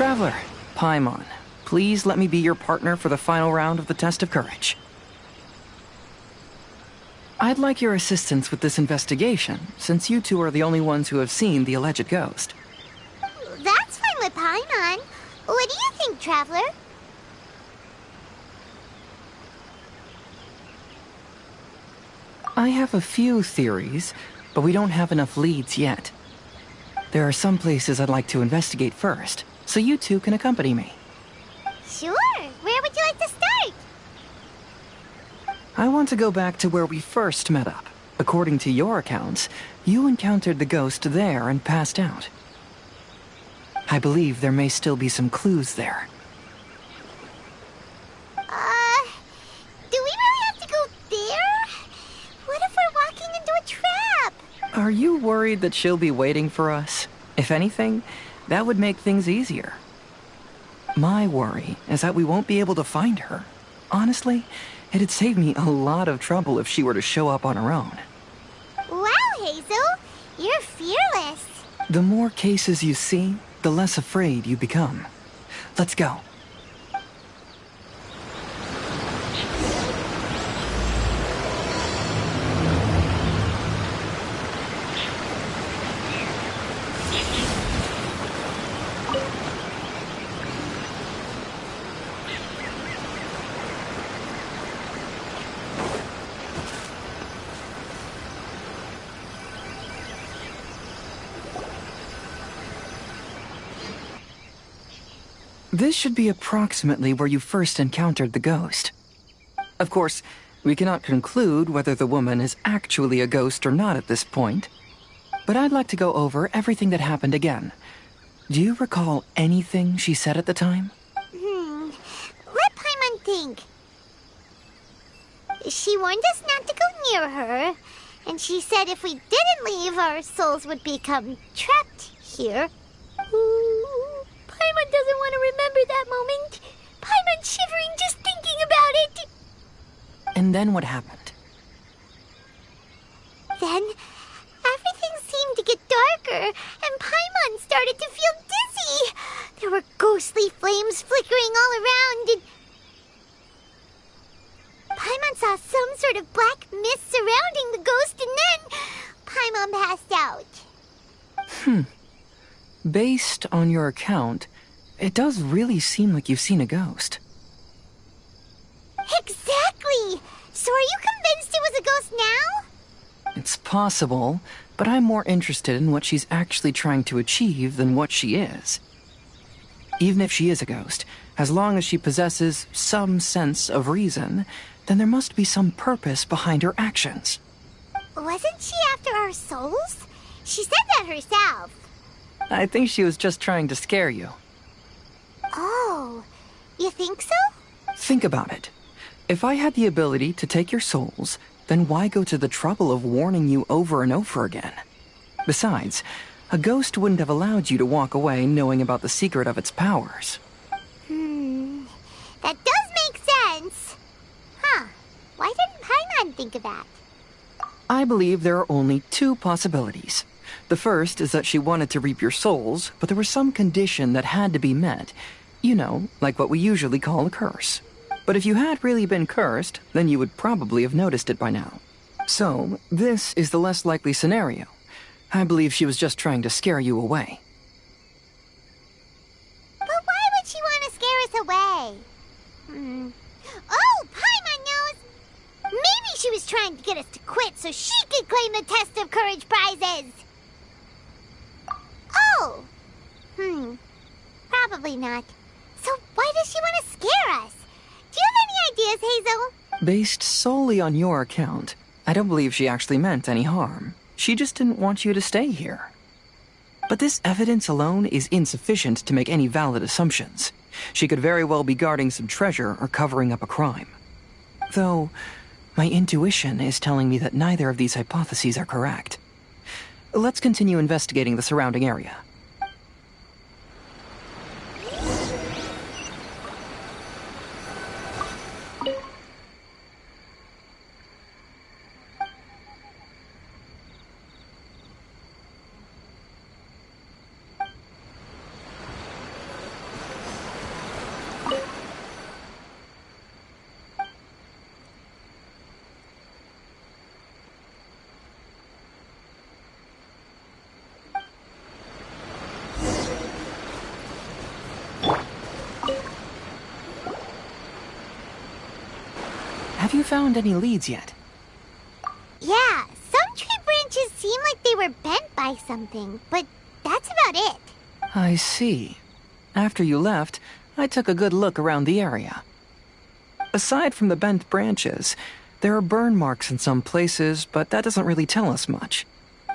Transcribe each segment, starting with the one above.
Traveler, Paimon, please let me be your partner for the final round of the test of courage. I'd like your assistance with this investigation, since you two are the only ones who have seen the alleged ghost. That's fine with Paimon. What do you think, Traveler? I have a few theories, but we don't have enough leads yet. There are some places I'd like to investigate first, so you two can accompany me. Sure. Where would you like to start? I want to go back to where we first met up. According to your accounts, you encountered the ghost there and passed out. I believe there may still be some clues there. Do we really have to go there? What if we're walking into a trap? Are you worried that she'll be waiting for us? If anything, that would make things easier. My worry is that we won't be able to find her. Honestly, it'd save me a lot of trouble if she were to show up on her own. Wow, Hazel! You're fearless. The more cases you see, the less afraid you become. Let's go. This should be approximately where you first encountered the ghost. Of course, we cannot conclude whether the woman is actually a ghost or not at this point, but I'd like to go over everything that happened again. Do you recall anything she said at the time? Let Paimon think. She warned us not to go near her, and she said if we didn't leave, our souls would become trapped here. Ooh, Paimon doesn't want to remember that moment. Paimon's shivering just thinking about it. And then what happened? Then, everything seemed to get darker, and Paimon started to feel dizzy. There were ghostly flames flickering all around, and Paimon saw some sort of black mist surrounding the ghost, and then Paimon passed out. Based on your account, it does really seem like you've seen a ghost. Exactly! So are you convinced it was a ghost now? It's possible, but I'm more interested in what she's actually trying to achieve than what she is. Even if she is a ghost, as long as she possesses some sense of reason, then there must be some purpose behind her actions. Wasn't she after our souls? She said that herself. I think she was just trying to scare you. Oh, you think so? Think about it. If I had the ability to take your souls, then why go to the trouble of warning you over and over again? Besides, a ghost wouldn't have allowed you to walk away knowing about the secret of its powers. That does make sense. Huh. Why didn't Paimon think of that? I believe there are only two possibilities. The first is that she wanted to reap your souls, but there was some condition that had to be met. You know, like what we usually call a curse. But if you had really been cursed, then you would probably have noticed it by now. So, this is the less likely scenario. I believe she was just trying to scare you away. But why would she want to scare us away? Oh, Paimon knows! Maybe she was trying to get us to quit so she could claim the Test of Courage prizes! Oh! Probably not. So why does she want to scare us? Do you have any ideas, Hazel? Based solely on your account, I don't believe she actually meant any harm. She just didn't want you to stay here. But this evidence alone is insufficient to make any valid assumptions. She could very well be guarding some treasure or covering up a crime. Though, my intuition is telling me that neither of these hypotheses are correct. Let's continue investigating the surrounding area. Have you found any leads yet? Yeah, some tree branches seem like they were bent by something, but that's about it. I see. After you left, I took a good look around the area. Aside from the bent branches, there are burn marks in some places, but that doesn't really tell us much.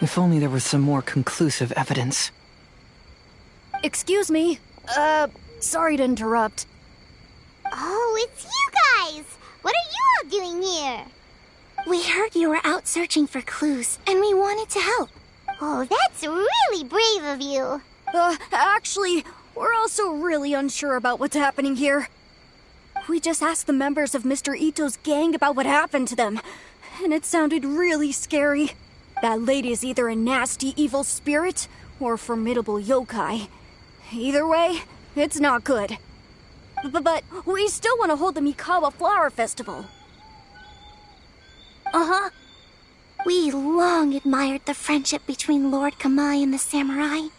If only there was some more conclusive evidence. Excuse me. Sorry to interrupt. Oh, it's you guys! What are you all doing here? We heard you were out searching for clues, and we wanted to help. Oh, that's really brave of you. Actually, we're also really unsure about what's happening here. We just asked the members of Mr. Ito's gang about what happened to them, and it sounded really scary. That lady is either a nasty evil spirit or a formidable yokai. Either way, it's not good. But we still want to hold the Mikawa Flower Festival. Uh-huh. We long admired the friendship between Lord Kamai and the samurai.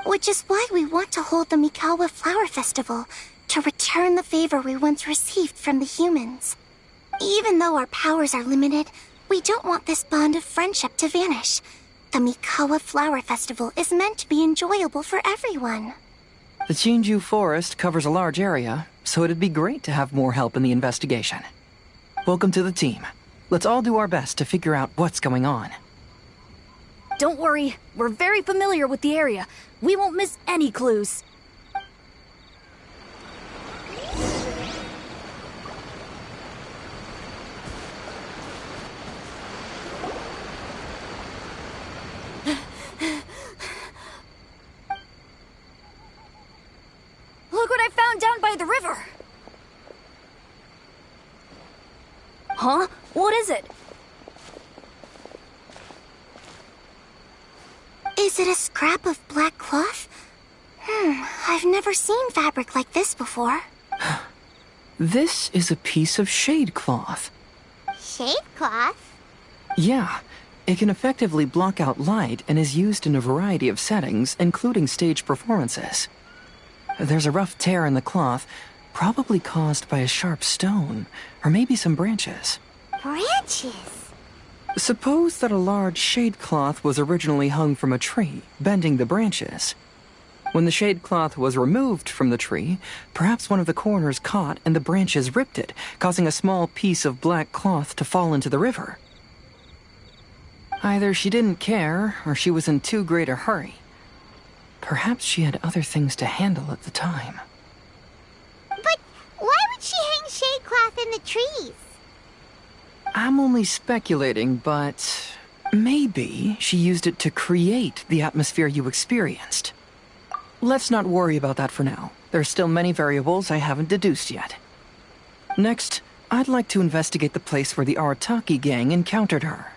Which is why we want to hold the Mikawa Flower Festival, to return the favor we once received from the humans. Even though our powers are limited, we don't want this bond of friendship to vanish. The Mikawa Flower Festival is meant to be enjoyable for everyone. The Chinju Forest covers a large area, so it'd be great to have more help in the investigation. Welcome to the team. Let's all do our best to figure out what's going on. Don't worry, we're very familiar with the area. We won't miss any clues. Look what I found down by the river! Huh? What is it? Is it a scrap of black cloth? I've never seen fabric like this before. This is a piece of shade cloth. Shade cloth? Yeah, it can effectively block out light and is used in a variety of settings, including stage performances. There's a rough tear in the cloth, probably caused by a sharp stone, or maybe some branches. Branches? Suppose that a large shade cloth was originally hung from a tree, bending the branches. When the shade cloth was removed from the tree, perhaps one of the corners caught and the branches ripped it, causing a small piece of black cloth to fall into the river. Either she didn't care, or she was in too great a hurry. Perhaps she had other things to handle at the time. But why would she hang shade cloth in the trees? I'm only speculating, but maybe she used it to create the atmosphere you experienced. Let's not worry about that for now. There's still many variables I haven't deduced yet. Next, I'd like to investigate the place where the Arataki gang encountered her.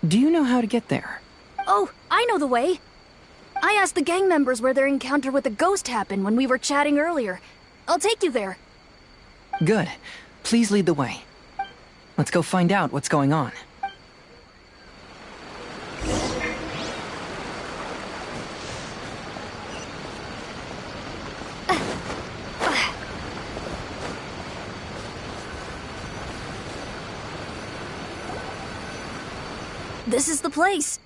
Do you know how to get there? Oh, I know the way. I asked the gang members where their encounter with the ghost happened when we were chatting earlier. I'll take you there. Good. Please lead the way. Let's go find out what's going on. This is the place.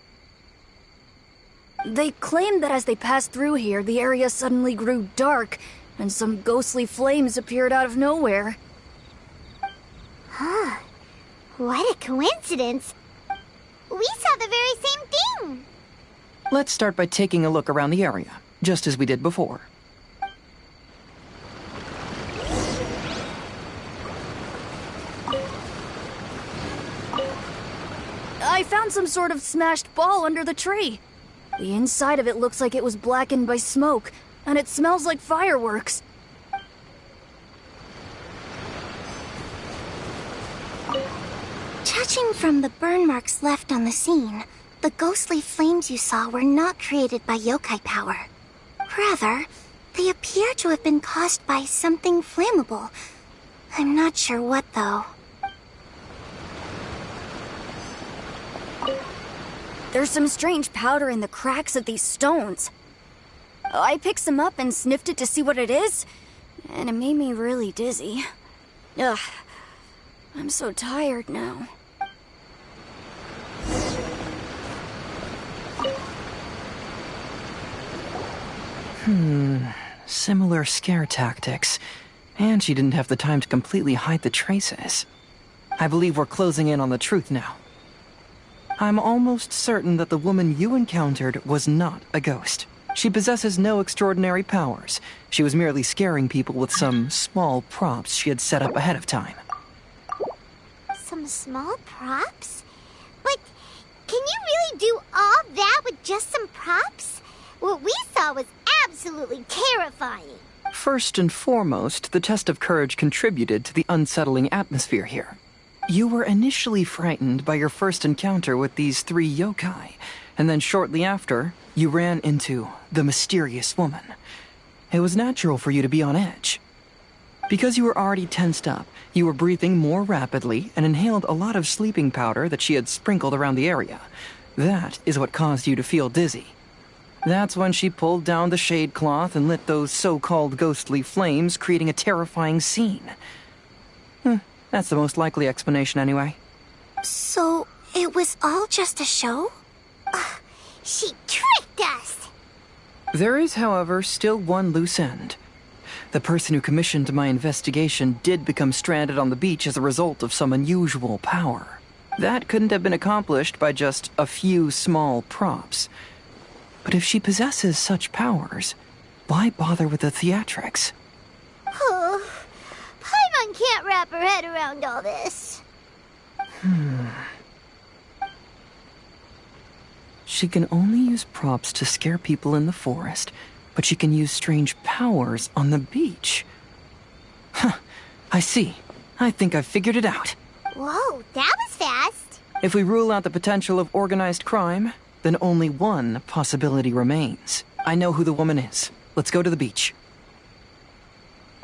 They claimed that as they passed through here, the area suddenly grew dark, and some ghostly flames appeared out of nowhere. Huh. What a coincidence. We saw the very same thing. Let's start by taking a look around the area, just as we did before. I found some sort of smashed ball under the tree. The inside of it looks like it was blackened by smoke, and it smells like fireworks. Judging from the burn marks left on the scene, the ghostly flames you saw were not created by yokai power. Rather, they appear to have been caused by something flammable. I'm not sure what, though. There's some strange powder in the cracks of these stones. I picked some up and sniffed it to see what it is, and it made me really dizzy. Ugh. I'm so tired now. Similar scare tactics. And she didn't have the time to completely hide the traces. I believe we're closing in on the truth now. I'm almost certain that the woman you encountered was not a ghost. She possesses no extraordinary powers. She was merely scaring people with some small props she had set up ahead of time. Some small props? But can you really do all that with just some props? What we saw was absolutely terrifying. First and foremost, the test of courage contributed to the unsettling atmosphere here. You were initially frightened by your first encounter with these 3 yokai, and then shortly after, you ran into the mysterious woman. It was natural for you to be on edge. Because you were already tensed up, you were breathing more rapidly and inhaled a lot of sleeping powder that she had sprinkled around the area. That is what caused you to feel dizzy. That's when she pulled down the shade cloth and lit those so-called ghostly flames, creating a terrifying scene. That's the most likely explanation anyway. So, it was all just a show? She tricked us! There is, however, still one loose end. The person who commissioned my investigation did become stranded on the beach as a result of some unusual power. That couldn't have been accomplished by just a few small props. But if she possesses such powers, why bother with the theatrics? Paimon can't wrap her head around all this. She can only use props to scare people in the forest, but she can use strange powers on the beach. I see. I think I've figured it out. Whoa, that was fast. If we rule out the potential of organized crime, then only one possibility remains. I know who the woman is. Let's go to the beach.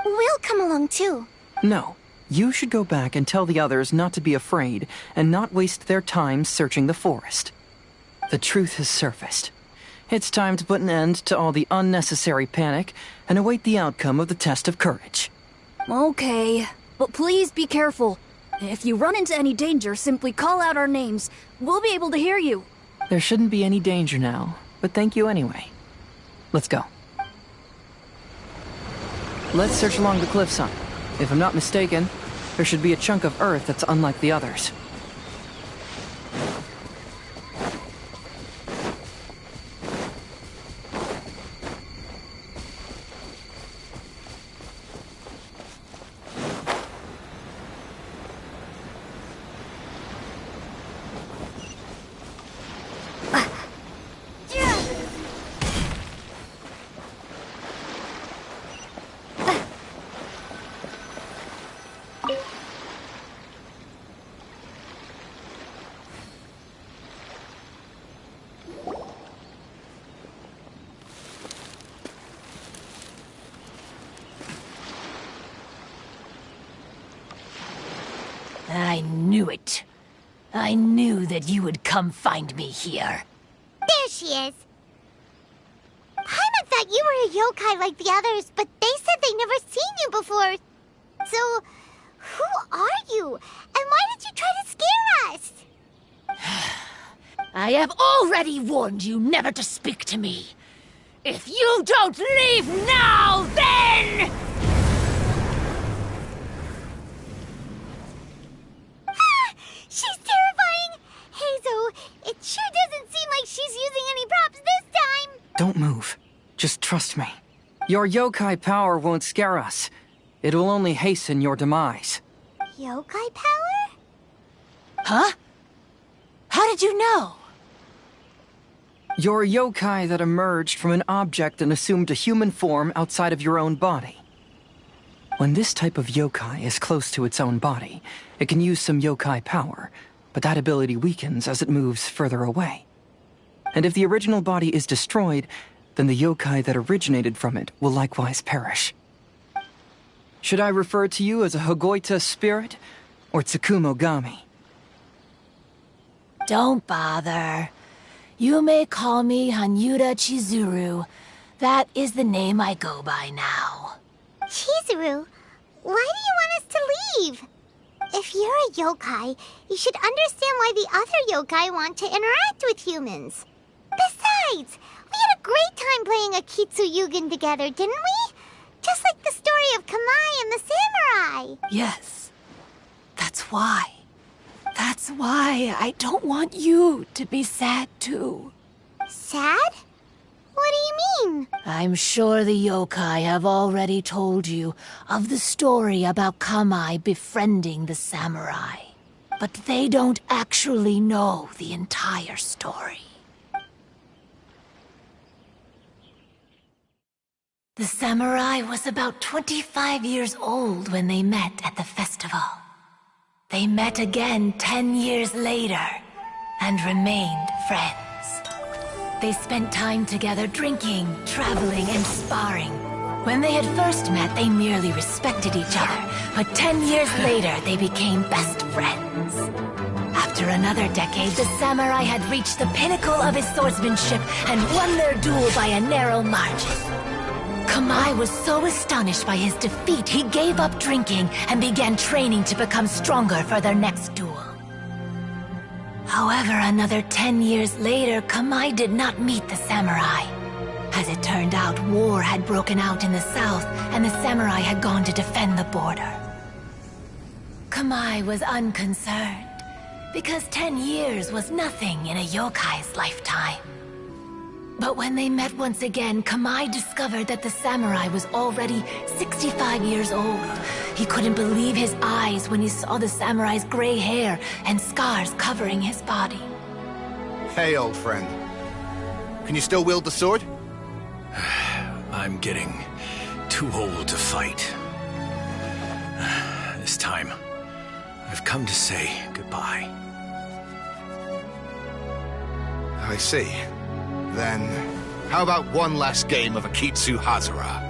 We'll come along too. No. You should go back and tell the others not to be afraid and not waste their time searching the forest. The truth has surfaced. It's time to put an end to all the unnecessary panic and await the outcome of the test of courage. Okay, but please be careful. If you run into any danger, simply call out our names. We'll be able to hear you. There shouldn't be any danger now, but thank you anyway. Let's go. Let's search along the cliffside. If I'm not mistaken, there should be a chunk of earth that's unlike the others. I knew it. I knew that you would come find me here. There she is. Paimon thought you were a yokai like the others, but they said they never seen you before. So, who are you? And why did you try to scare us? I have already warned you never to speak to me. If you don't leave now, then... She's terrifying! Hazel, it sure doesn't seem like she's using any props this time! Don't move. Just trust me. Your yokai power won't scare us. It will only hasten your demise. Yokai power? Huh? How did you know? You're a yokai that emerged from an object and assumed a human form outside of your own body. When this type of yokai is close to its own body, it can use some yokai power, but that ability weakens as it moves further away. And if the original body is destroyed, then the yokai that originated from it will likewise perish. Should I refer to you as a Hagoita spirit or Tsukumo Gami? Don't bother. You may call me Hanyuda Chizuru. That is the name I go by now. Chizuru, why do you want us to leave? If you're a yokai, you should understand why the other yokai want to interact with humans. Besides, we had a great time playing a Kitsuyugen together, didn't we? Just like the story of Kamai and the samurai. Yes. That's why. That's why I don't want you to be sad too. Sad? What do you mean? I'm sure the yokai have already told you of the story about Kamai befriending the samurai. But they don't actually know the entire story. The samurai was about 25 years old when they met at the festival. They met again 10 years later and remained friends. They spent time together drinking, traveling, and sparring. When they had first met, they merely respected each other, but 10 years later, they became best friends. After another decade, the samurai had reached the pinnacle of his swordsmanship and won their duel by a narrow margin. Kamai was so astonished by his defeat, he gave up drinking and began training to become stronger for their next duel. However, another 10 years later, Kamai did not meet the samurai. As it turned out, war had broken out in the south, and the samurai had gone to defend the border. Kamai was unconcerned, because 10 years was nothing in a yokai's lifetime. But when they met once again, Kamai discovered that the samurai was already 65 years old. He couldn't believe his eyes when he saw the samurai's gray hair and scars covering his body. Hey, old friend. Can you still wield the sword? I'm getting too old to fight. This time, I've come to say goodbye. I see. Then, how about one last game of Akitsu Hazara?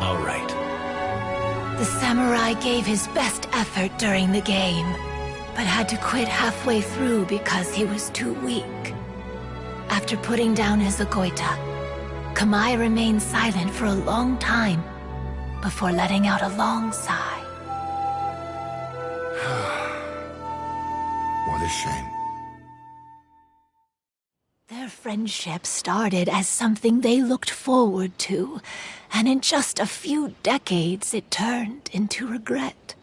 All right. The samurai gave his best effort during the game, but had to quit halfway through because he was too weak. After putting down his agoita, Kamai remained silent for a long time before letting out a long sigh. What a shame. Their friendship started as something they looked forward to, and in just a few decades it turned into regret.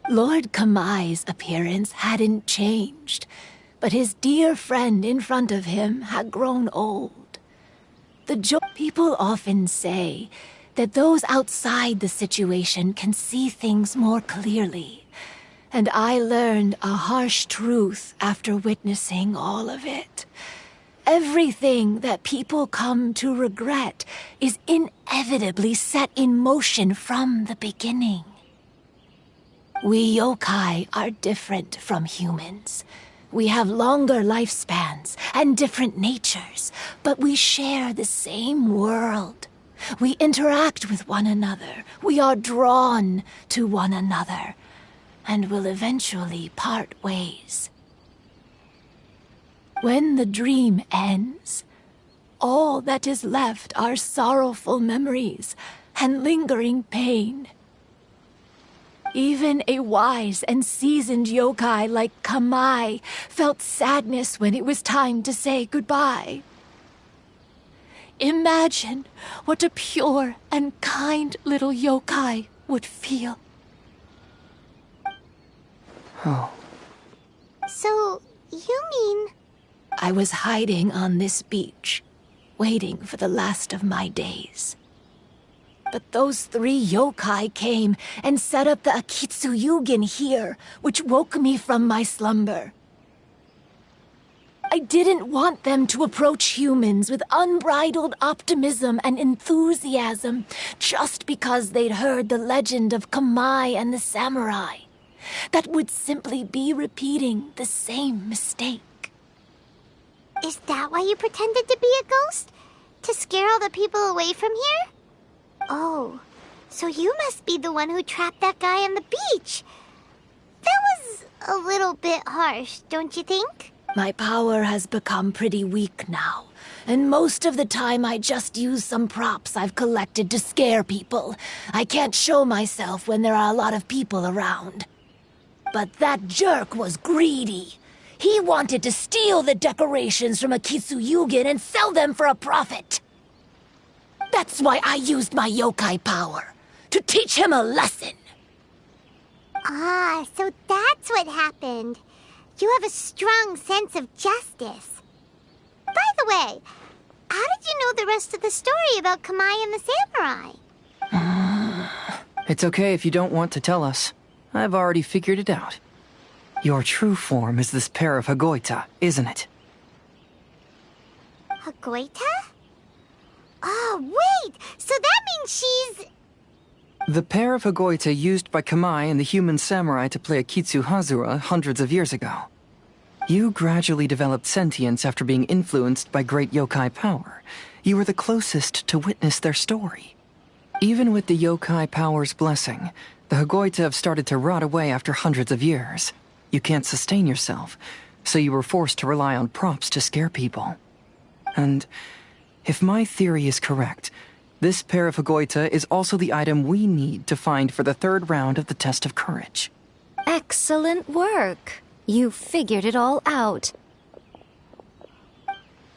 Lord Kamai's appearance hadn't changed, but his dear friend in front of him had grown old. People often say that those outside the situation can see things more clearly, and I learned a harsh truth after witnessing all of it. Everything that people come to regret is inevitably set in motion from the beginning. We yokai are different from humans. We have longer lifespans and different natures, but we share the same world. We interact with one another. We are drawn to one another, and will eventually part ways. When the dream ends, all that is left are sorrowful memories and lingering pain. Even a wise and seasoned yokai like Kamai felt sadness when it was time to say goodbye. Imagine what a pure and kind little yokai would feel. Oh. So, you mean... I was hiding on this beach, waiting for the last of my days. But those 3 yokai came and set up the Akitsuyugen here, which woke me from my slumber. I didn't want them to approach humans with unbridled optimism and enthusiasm just because they'd heard the legend of Kamai and the samurai. That would simply be repeating the same mistake. Is that why you pretended to be a ghost? To scare all the people away from here? Oh, so you must be the one who trapped that guy on the beach. That was a little bit harsh, don't you think? My power has become pretty weak now, and most of the time I just use some props I've collected to scare people. I can't show myself when there are a lot of people around. But that jerk was greedy. He wanted to steal the decorations from Akitsuyugin and sell them for a profit. That's why I used my yokai power, to teach him a lesson. Ah, so that's what happened. You have a strong sense of justice. By the way, how did you know the rest of the story about Kamai and the samurai? It's okay if you don't want to tell us. I've already figured it out. Your true form is this pair of Hagoita, isn't it? Hagoita? Oh, wait! So that means she's... The pair of Hagoita used by Kamai and the human samurai to play Akitsu Hazura hundreds of years ago. You gradually developed sentience after being influenced by great yokai power. You were the closest to witness their story. Even with the yokai power's blessing, the Hagoita have started to rot away after hundreds of years. You can't sustain yourself, so you were forced to rely on props to scare people. And if my theory is correct, this pair of Hagoita is also the item we need to find for the third round of the test of courage. Excellent work. You figured it all out.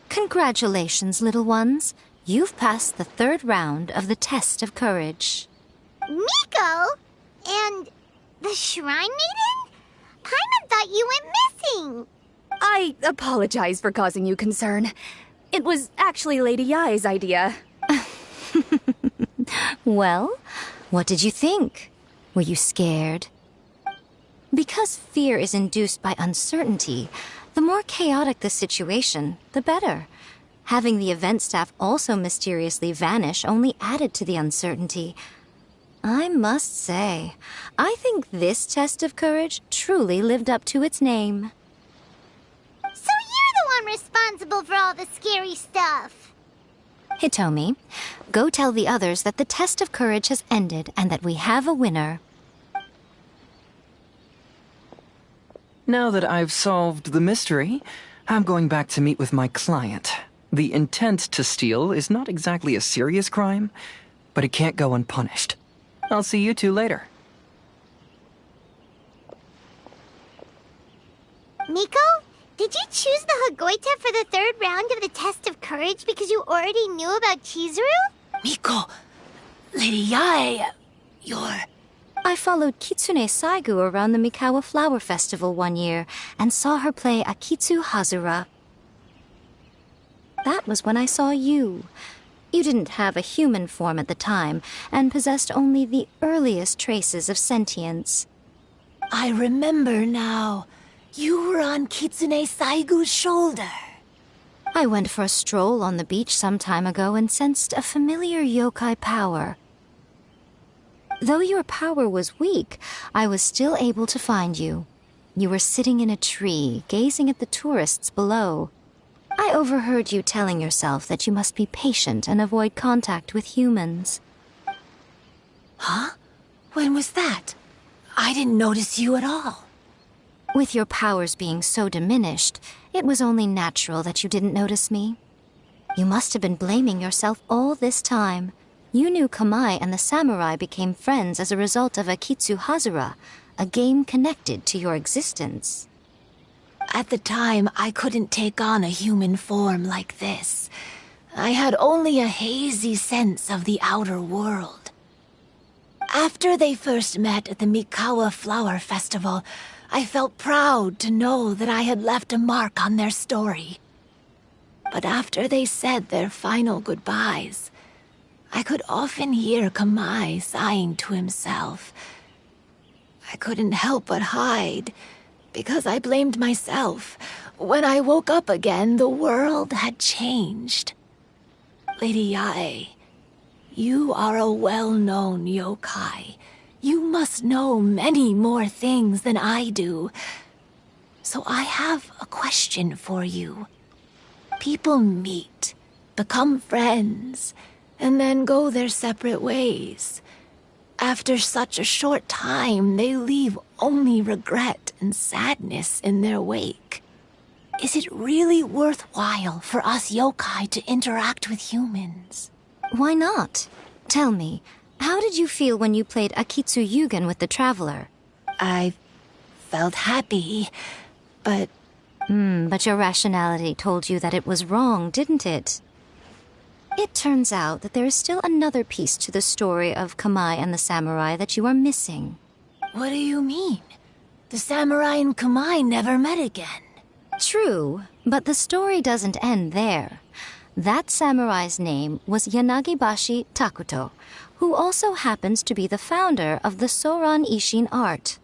Congratulations, little ones. You've passed the third round of the test of courage. Miko? And the Shrine Maiden? Paimon thought you went missing. I apologize for causing you concern. It was actually Lady Yai's idea. Well, what did you think? Were you scared? Because fear is induced by uncertainty, the more chaotic the situation, the better. Having the event staff also mysteriously vanish only added to the uncertainty. I must say, I think this test of courage truly lived up to its name. So you're the one responsible for all the scary stuff. Hitomi, go tell the others that the test of courage has ended and that we have a winner. Now that I've solved the mystery, I'm going back to meet with my client. The intent to steal is not exactly a serious crime, but it can't go unpunished. I'll see you two later. Miko, did you choose the Hagoita for the third round of the test of courage because you already knew about Chizuru? Miko, Lady Yai, you're... I followed Kitsune Saigu around the Mikawa Flower Festival one year and saw her play Akitsu Hazura. That was when I saw you. You didn't have a human form at the time and possessed only the earliest traces of sentience. I remember now. You were on Kitsune Saigu's shoulder. I went for a stroll on the beach some time ago and sensed a familiar yokai power. Though your power was weak, I was still able to find you. You were sitting in a tree, gazing at the tourists below. I overheard you telling yourself that you must be patient and avoid contact with humans. Huh? When was that? I didn't notice you at all. With your powers being so diminished, it was only natural that you didn't notice me. You must have been blaming yourself all this time. You knew Kamai and the samurai became friends as a result of Akitsu Hazura, a game connected to your existence. At the time, I couldn't take on a human form like this. I had only a hazy sense of the outer world. After they first met at the Mikawa Flower Festival, I felt proud to know that I had left a mark on their story. But after they said their final goodbyes, I could often hear Kamai sighing to himself. I couldn't help but hide, because I blamed myself. When I woke up again, the world had changed. Lady Yae, you are a well-known yokai. You must know many more things than I do. So I have a question for you. People meet, become friends, and then go their separate ways. After such a short time, they leave only regret and sadness in their wake. Is it really worthwhile for us yokai to interact with humans? Why not? Tell me, how did you feel when you played Akitsu Yugen with the Traveler? I felt happy, but... But your rationality told you that it was wrong, didn't it? It turns out that there is still another piece to the story of Kamai and the samurai that you are missing. What do you mean? The samurai and Kamai never met again. True, but the story doesn't end there. That samurai's name was Yanagibashi Takuto, who also happens to be the founder of the Soran Ishin art.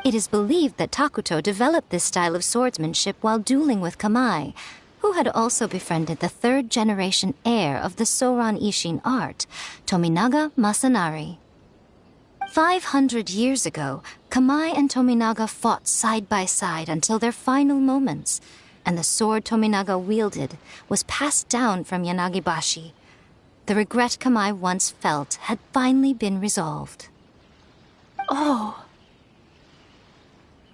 It is believed that Takuto developed this style of swordsmanship while dueling with Kamai, who had also befriended the third-generation heir of the Soran Ishin art, Tominaga Masanari. 500 years ago, Kamai and Tominaga fought side by side until their final moments, and the sword Tominaga wielded was passed down from Yanagibashi. The regret Kamai once felt had finally been resolved. Oh.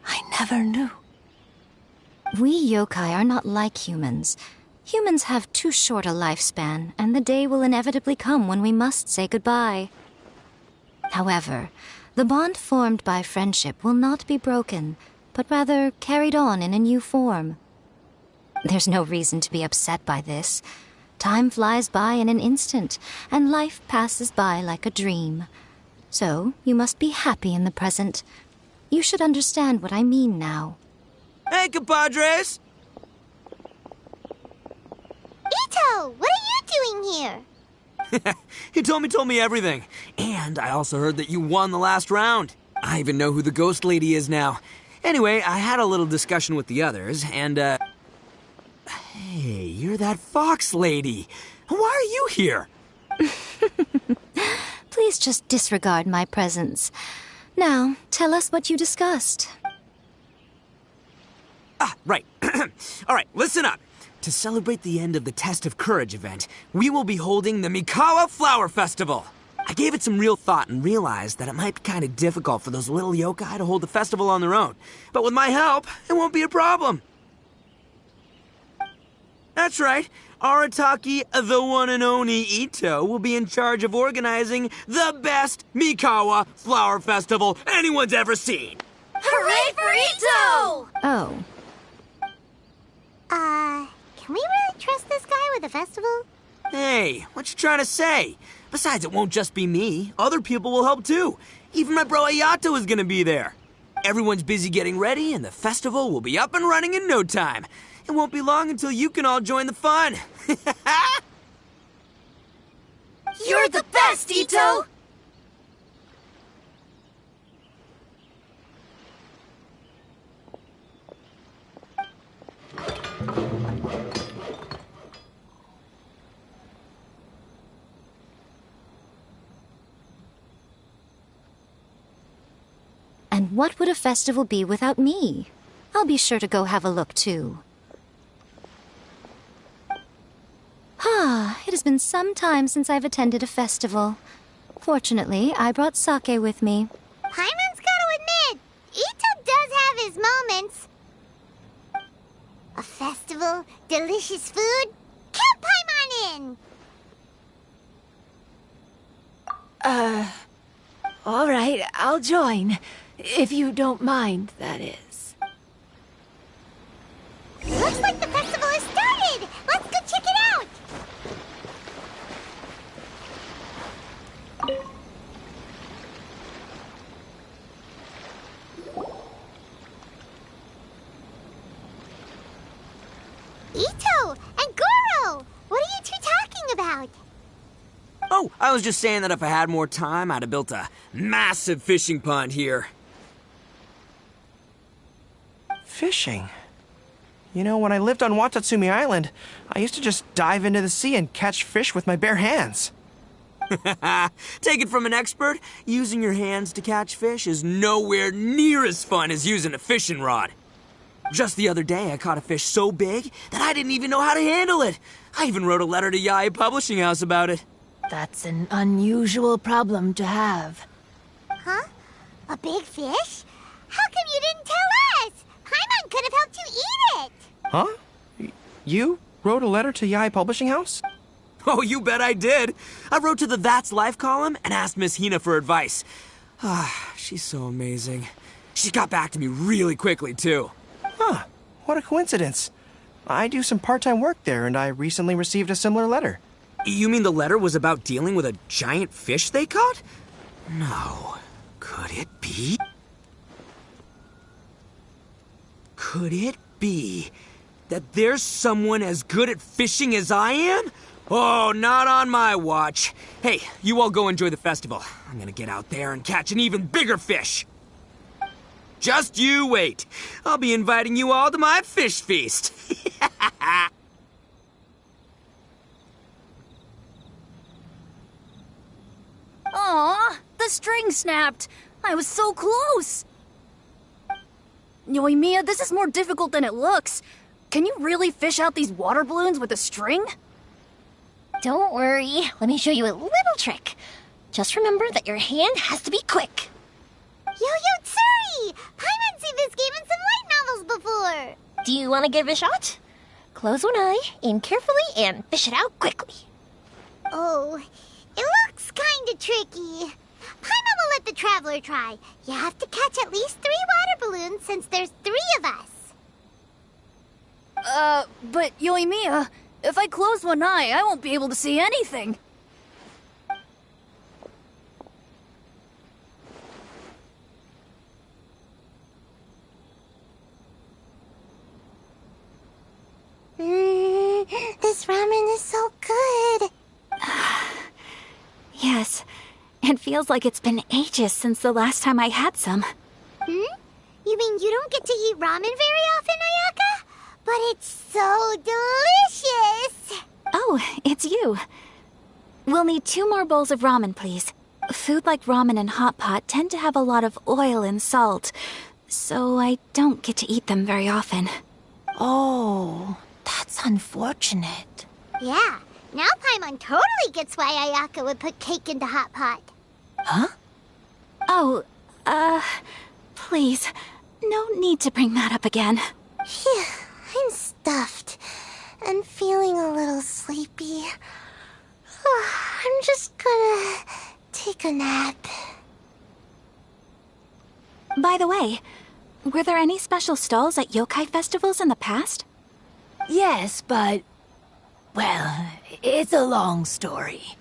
I never knew. We yokai are not like humans. Humans have too short a lifespan, and the day will inevitably come when we must say goodbye. However, the bond formed by friendship will not be broken, but rather carried on in a new form. There's no reason to be upset by this. Time flies by in an instant, and life passes by like a dream. So, you must be happy in the present. You should understand what I mean now. Hey, compadres! Ito, what are you doing here? He told me everything. And I also heard that you won the last round. I even know who the ghost lady is now. Anyway, I had a little discussion with the others, and, Hey, you're that fox lady. Why are you here? Please just disregard my presence. Now, tell us what you discussed. Ah, right. All right, listen up. To celebrate the end of the Test of Courage event, we will be holding the Mikawa Flower Festival. I gave it some real thought and realized that it might be kind of difficult for those little yokai to hold the festival on their own. But with my help, it won't be a problem. That's right. Arataki, the one and only Ito, will be in charge of organizing the best Mikawa Flower Festival anyone's ever seen. Hooray for Ito! Oh. Can we really trust this guy with the festival? Hey, what you trying to say? Besides, it won't just be me. Other people will help too. Even my bro Ayato is gonna be there. Everyone's busy getting ready, and the festival will be up and running in no time. It won't be long until you can all join the fun. You're the best, Ito! And what would a festival be without me? I'll be sure to go have a look, too. It has been some time since I've attended a festival. Fortunately, I brought sake with me. Paimon's gotta admit, Ito does have his moments. A festival, delicious food, count Paimon in! All right, I'll join. If you don't mind, that is. Looks like the festival has started! Let's go check it out! Ito and Goro! What are you two talking about? Oh, I was just saying that if I had more time, I'd have built a massive fishing pond here. Fishing? You know, when I lived on Watatsumi Island, I used to just dive into the sea and catch fish with my bare hands. Take it from an expert, using your hands to catch fish is nowhere near as fun as using a fishing rod. Just the other day, I caught a fish so big that I didn't even know how to handle it. I even wrote a letter to Yae Publishing House about it. That's an unusual problem to have. Huh? A big fish? How come you didn't tell us? Paimon could have helped you eat it! Huh? You wrote a letter to Yai Publishing House? Oh, you bet I did. I wrote to the That's Life column and asked Miss Hina for advice. She's so amazing. She got back to me really quickly, too. Huh. What a coincidence. I do some part-time work there, and I recently received a similar letter. You mean the letter was about dealing with a giant fish they caught? No. Could it be? Could it be that there's someone as good at fishing as I am? Oh, not on my watch. Hey, you all go enjoy the festival. I'm gonna get out there and catch an even bigger fish. Just you wait. I'll be inviting you all to my fish feast. Aw, the string snapped. I was so close. Yoimiya, this is more difficult than it looks. Can you really fish out these water balloons with a string? Don't worry. Let me show you a little trick. Just remember that your hand has to be quick. Yo-Yo Tsuri! Paimon's seen this game in some light novels before. Do you want to give it a shot? Close one eye, aim carefully, and fish it out quickly. Oh, it looks kinda tricky. Paimon will let the traveler try. You have to catch at least 3 water balloons since there's 3 of us. But Yoimiya, if I close one eye, I won't be able to see anything. This ramen is so good. Yes, it feels like it's been ages since the last time I had some. You mean you don't get to eat ramen very often, Ayaka? But it's so delicious! Oh, it's you. We'll need 2 more bowls of ramen, please. Food like ramen and hot pot tend to have a lot of oil and salt, so I don't get to eat them very often. Oh, that's unfortunate. Yeah, now Paimon totally gets why Ayaka would put cake into hot pot. Huh? Oh, please, no need to bring that up again. Phew, I'm stuffed and feeling a little sleepy. I'm just gonna take a nap. By the way, were there any special stalls at yokai festivals in the past? Yes, but... well, it's a long story.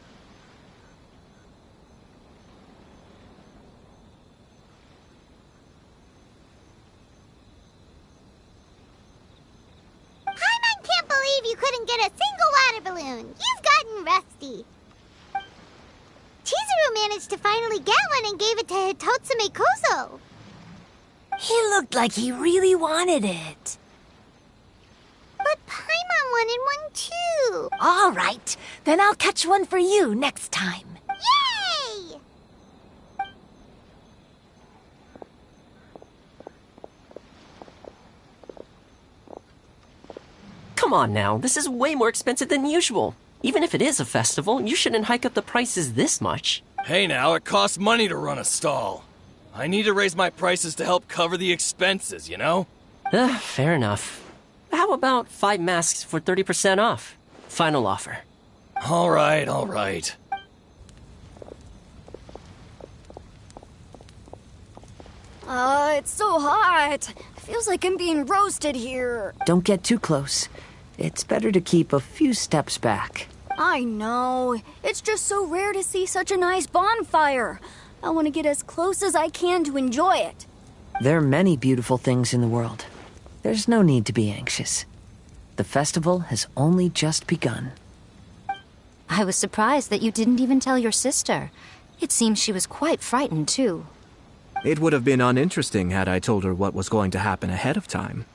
Paimon can't believe you couldn't get a single water balloon. You've gotten rusty. Chizuru managed to finally get one and gave it to Hitotsume Kozo. He looked like he really wanted it. But Paimon wanted one too. All right, then I'll catch one for you next time. Yay! Come on now, this is way more expensive than usual. Even if it is a festival, you shouldn't hike up the prices this much. Hey now, it costs money to run a stall. I need to raise my prices to help cover the expenses, you know? Fair enough. How about 5 masks for 30% off? Final offer. All right. It's so hot. Feels like I'm being roasted here. Don't get too close. It's better to keep a few steps back. I know. It's just so rare to see such a nice bonfire. I want to get as close as I can to enjoy it. There are many beautiful things in the world. There's no need to be anxious. The festival has only just begun. I was surprised that you didn't even tell your sister. It seems she was quite frightened, too. It would have been uninteresting had I told her what was going to happen ahead of time.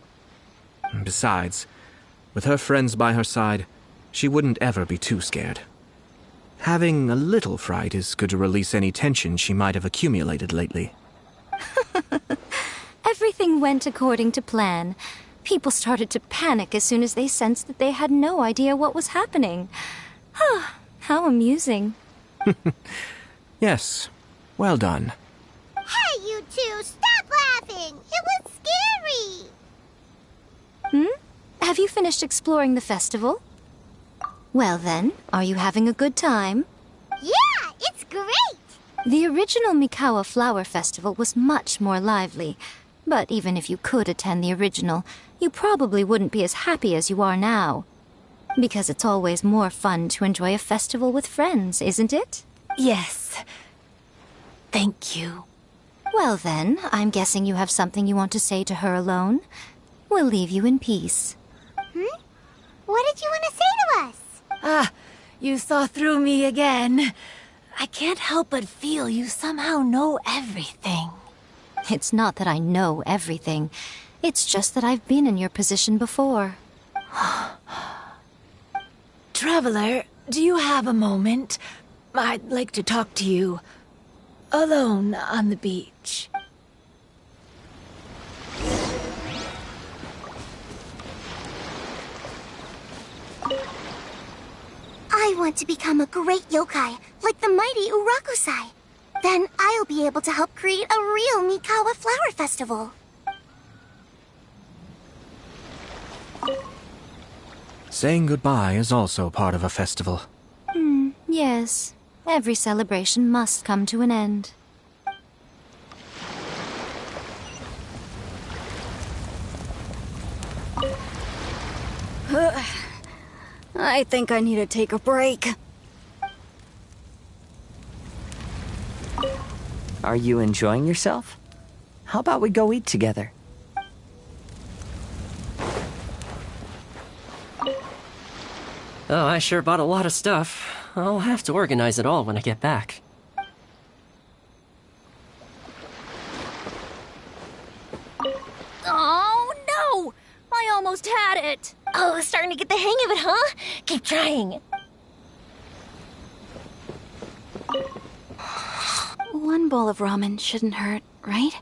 Besides, with her friends by her side, she wouldn't ever be too scared. Having a little fright is good to release any tension she might have accumulated lately. Everything went according to plan. People started to panic as soon as they sensed that they had no idea what was happening. How amusing. Yes, well done. Hey, you two, stop laughing! It was scary! Have you finished exploring the festival? Well then, are you having a good time? Yeah, it's great! The original Mikawa Flower Festival was much more lively, but even if you could attend the original, you probably wouldn't be as happy as you are now. Because it's always more fun to enjoy a festival with friends, isn't it? Yes. Thank you. Well then, I'm guessing you have something you want to say to her alone. We'll leave you in peace. What did you want to say to us? Ah, you saw through me again. I can't help but feel you somehow know everything. It's not that I know everything. It's just that I've been in your position before. Traveler, do you have a moment? I'd like to talk to you. Alone on the beach. I want to become a great yokai, like the mighty Urakusai. Then I'll be able to help create a real Mikawa Flower Festival. Saying goodbye is also part of a festival. Yes. Every celebration must come to an end. I think I need to take a break. Are you enjoying yourself? How about we go eat together? Oh, I sure bought a lot of stuff. I'll have to organize it all when I get back. Oh, no! I almost had it! Oh, starting to get the hang of it, huh? Keep trying. One bowl of ramen shouldn't hurt, right?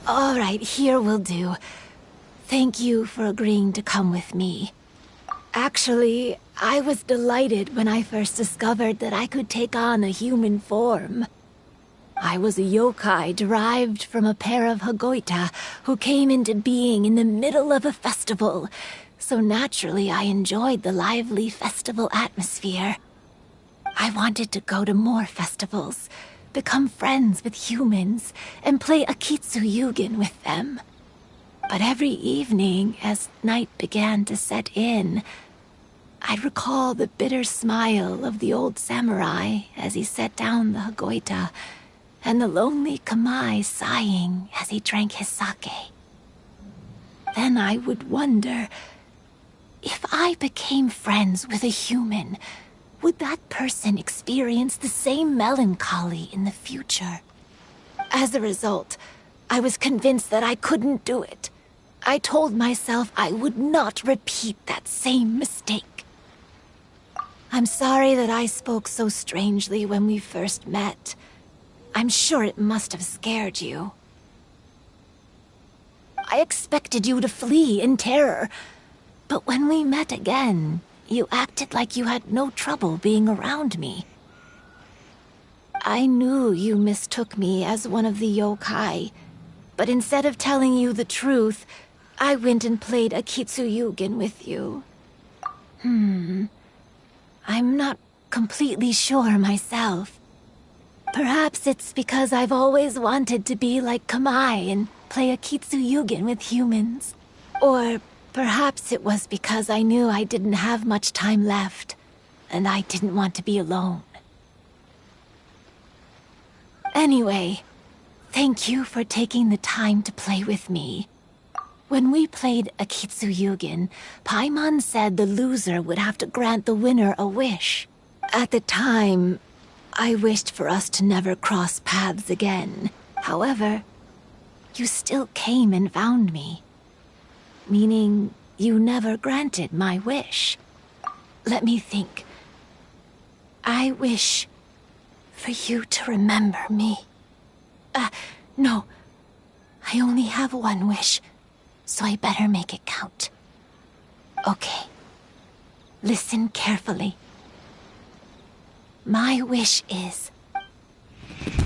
All right, here will do. Thank you for agreeing to come with me. Actually, I was delighted when I first discovered that I could take on a human form. I was a yokai derived from a pair of Hagoita who came into being in the middle of a festival, so naturally I enjoyed the lively festival atmosphere. I wanted to go to more festivals, become friends with humans, and play Akitsu Yugen with them. But every evening, as night began to set in, I'd recall the bitter smile of the old samurai as he set down the Hagoita, and the lonely Kamai sighing as he drank his sake. Then I would wonder, if I became friends with a human, would that person experience the same melancholy in the future? As a result, I was convinced that I couldn't do it. I told myself I would not repeat that same mistake. I'm sorry that I spoke so strangely when we first met. I'm sure it must have scared you. I expected you to flee in terror, but when we met again, you acted like you had no trouble being around me. I knew you mistook me as one of the yokai, but instead of telling you the truth, I went and played Akitsu Yugen with you. I'm not completely sure myself. Perhaps it's because I've always wanted to be like Kamai and play Akitsu Yugen with humans. Or perhaps it was because I knew I didn't have much time left, and I didn't want to be alone. Anyway, thank you for taking the time to play with me. When we played Akitsu Yugen, Paimon said the loser would have to grant the winner a wish. At the time, I wished for us to never cross paths again. However, you still came and found me. Meaning, you never granted my wish. Let me think. I wish for you to remember me. No. I only have one wish, so I better make it count. Okay. Listen carefully. My wish is...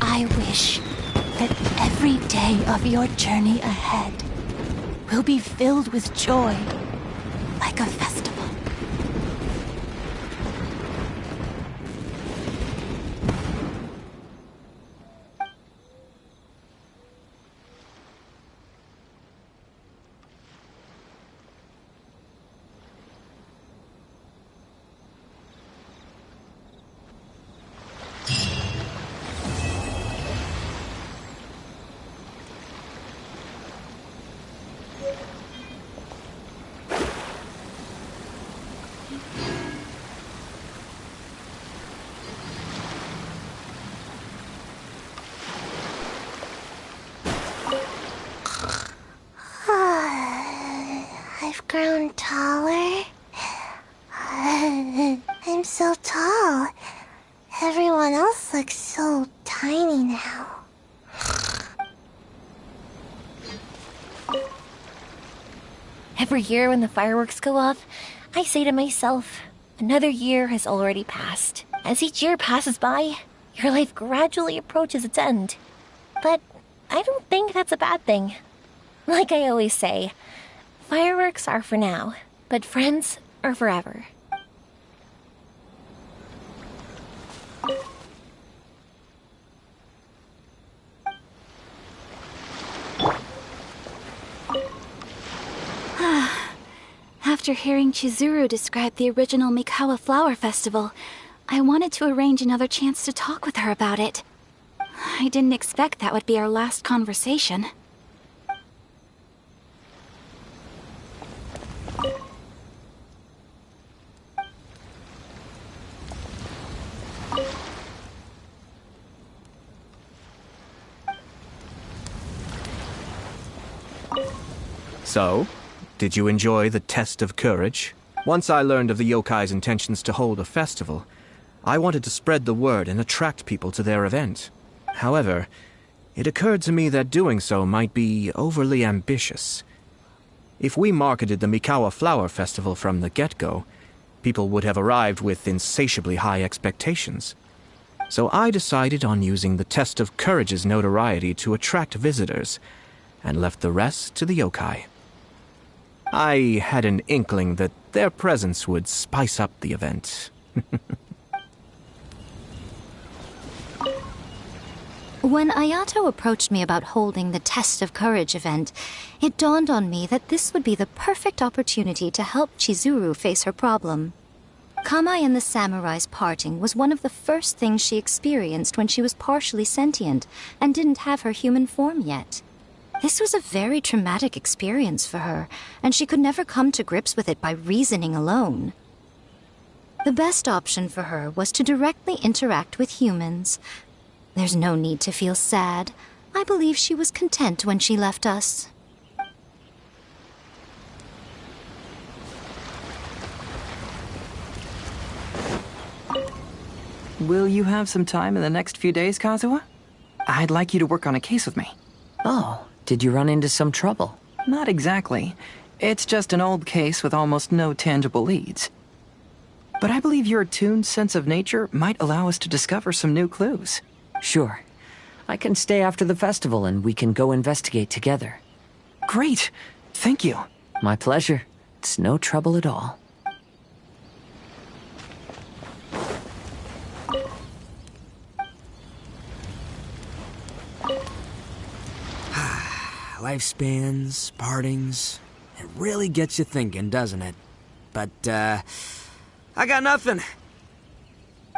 I wish that every day of your journey ahead will be filled with joy, like a festival. I've grown taller. I'm so tall. Everyone else looks so tiny now. Every year when the fireworks go off, I say to myself, another year has already passed. As each year passes by, your life gradually approaches its end. But I don't think that's a bad thing. Like I always say, fireworks are for now, but friends are forever. After hearing Chizuru describe the original Mikawa Flower Festival, I wanted to arrange another chance to talk with her about it. I didn't expect that would be our last conversation. So, did you enjoy the test of courage? Once I learned of the yokai's intentions to hold a festival, I wanted to spread the word and attract people to their event. However, it occurred to me that doing so might be overly ambitious. If we marketed the Mikawa Flower Festival from the get-go, people would have arrived with insatiably high expectations. So I decided on using the test of courage's notoriety to attract visitors, and left the rest to the yokai. I had an inkling that their presence would spice up the event. When Ayato approached me about holding the Test of Courage event, it dawned on me that this would be the perfect opportunity to help Chizuru face her problem. Kamai and the samurai's parting was one of the first things she experienced when she was partially sentient and didn't have her human form yet. This was a very traumatic experience for her, and she could never come to grips with it by reasoning alone. The best option for her was to directly interact with humans. There's no need to feel sad. I believe she was content when she left us. Will you have some time in the next few days, Kazuha? I'd like you to work on a case with me. Oh, did you run into some trouble? Not exactly. It's just an old case with almost no tangible leads. But I believe your attuned sense of nature might allow us to discover some new clues. Sure. I can stay after the festival and we can go investigate together. Great. Thank you. My pleasure. It's no trouble at all. Lifespans, partings, it really gets you thinking, doesn't it? But, I got nothing.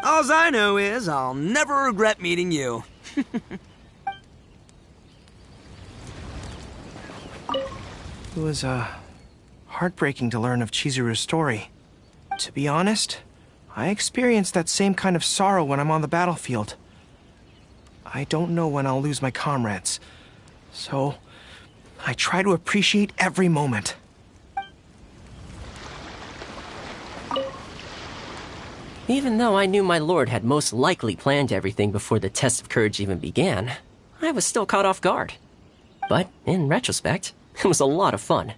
Alls I know is I'll never regret meeting you. It was, heartbreaking to learn of Chizuru's story. To be honest, I experienced that same kind of sorrow when I'm on the battlefield. I don't know when I'll lose my comrades, so I try to appreciate every moment. Even though I knew my lord had most likely planned everything before the test of courage even began, I was still caught off guard. But in retrospect, it was a lot of fun.